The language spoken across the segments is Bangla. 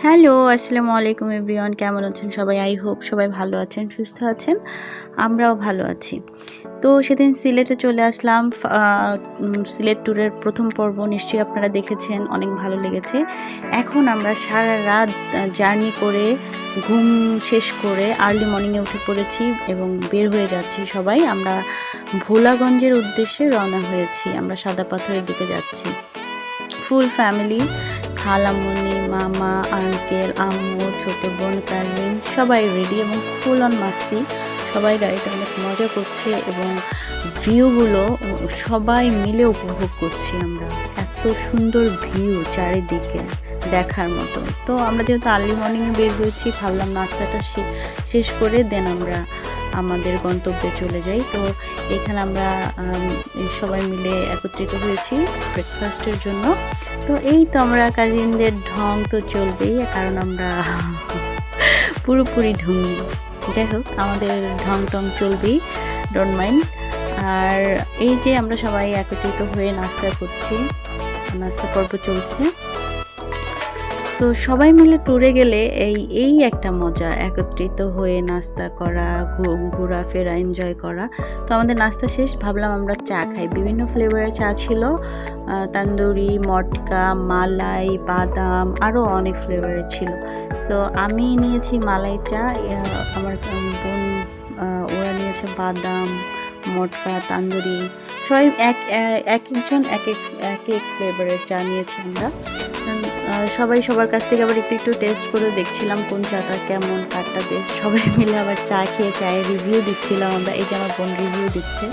হ্যালো, আসসালামু আলাইকুম এভরিওয়ান। কেমন আছেন সবাই? আই হোপ সবাই ভালো আছেন, সুস্থ আছেন। আমরাও ভালো আছি। তো সেদিন সিলেটে চলে আসলাম। সিলেট ট্যুরের ১ম পর্ব নিশ্চয়ই আপনারা দেখেছেন, অনেক ভালো লেগেছে। এখন আমরা সারারাত জার্নি করে, ঘুম শেষ করে আর্লি মর্নিংয়ে উঠে পড়েছি এবং বের হয়ে যাচ্ছি সবাই। আমরা ভোলাগঞ্জের উদ্দেশ্যে রওনা হয়েছি। আমরা সাদা পাথরের দিকে যাচ্ছি। ফুল ফ্যামিলি, খালামণি, মামা, আঙ্কেল, আম্মু, ছোট বোন, কাজিন সবাই রেডি এবং ফুল অন মাস্তি। সবাই গাড়িতে অনেক মজা করছে এবং ভিউগুলো সবাই মিলে উপভোগ করছি আমরা। এত সুন্দর ভিউ চারিদিকে দেখার মতো। তো আমরা যেহেতু আর্লি মর্নিংয়ে বের হয়েছি, ভাবলাম নাস্তাটা শেষ করে দেন আমরা আমাদের গন্তব্যে চলে যাই। তো এখানে আমরা সবাই মিলে একত্রিত হয়েছি ব্রেকফাস্টের জন্য। তো এই তো আমরা কাজিনদের ঢং তো চলবেই, কারণ আমরা পুরোপুরি ঢঙ্গি। যাই হোক, আমাদের ঢং টং চলবেই, ডোন্ট মাইন্ড। আর এই যে আমরা সবাই একত্রিত হয়ে নাস্তা করছি, নাস্তা পর্ব চলছে। তো সবাই মিলে ট্যুরে গেলে এই একটা মজা, একত্রিত হয়ে নাস্তা করা, ঘোরাফেরা, এনজয় করা। তো আমাদের নাস্তা শেষ, ভাবলাম আমরা চা খাই। বিভিন্ন ফ্লেভারের চা ছিল, তান্দুরি, মটকা, মালাই, বাদাম, আরও অনেক ফ্লেভারের ছিল। সো আমি নিয়েছি মালাই চা, আমার বোন ওরা নিয়েছে বাদাম, মটকা, তান্দুরি। সবাই একজন এক এক ফ্লেভারের চা নিয়েছি আমরা। সবাই সবার কাছ থেকে আবার একটু টেস্ট করে দেখছিলাম কোন চাটা কেমন, কারটা বেস্ট। সবাই মিলে আবার চা খেয়ে চায়ের রিভিউ দিচ্ছিলাম আমরা। এই যে আমার বোন রিভিউ দিচ্ছে,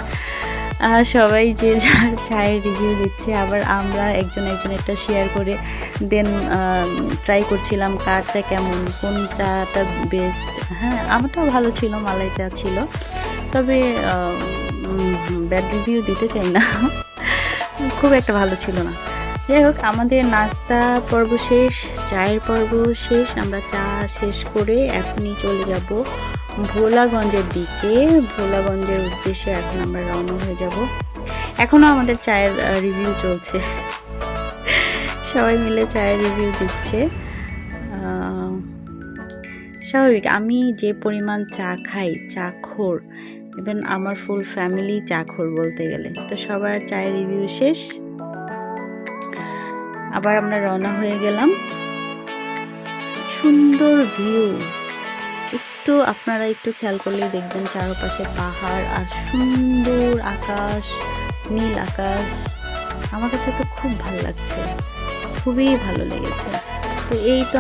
সবাই যে যার চায়ের রিভিউ দিচ্ছে। আবার আমরা একজনেরটা শেয়ার করে দেন ট্রাই করছিলাম কারটা কেমন, কোন চাটা বেস্ট। হ্যাঁ, আমারটাও ভালো ছিল, মালাই চা ছিল, তবে ব্যাড রিভিউ দিতে চাই না, খুব একটা ভালো ছিল না। যাই হোক, আমাদের নাস্তা পর্ব শেষ, চায়ের পর্ব শেষ। আমরা চা শেষ করে এখনই চলে যাব ভোলাগঞ্জের দিকে। ভোলাগঞ্জের উদ্দেশ্যে এখন আমরা রওনা হয়ে যাব। এখনও আমাদের চায়ের রিভিউ চলছে, সবাই মিলে চায়ের রিভিউ দিচ্ছে। স্বাভাবিক, আমি যে পরিমাণ চা খাই, চাখোর, ইভেন আমার ফুল ফ্যামিলি চাখোর বলতে গেলে। তো সবার চায়ের রিভিউ শেষ, আবার আমরা রওনা হয়ে গেলাম। সুন্দর ভিউ, আপনারা একটু খেয়াল করলেই দেখবেন চারপাশে পাহাড় আর সুন্দর আকাশ, নীল আকাশ। আমার কাছে তো খুব ভালো লাগছে, খুবই ভালো লেগেছে। তো এই তো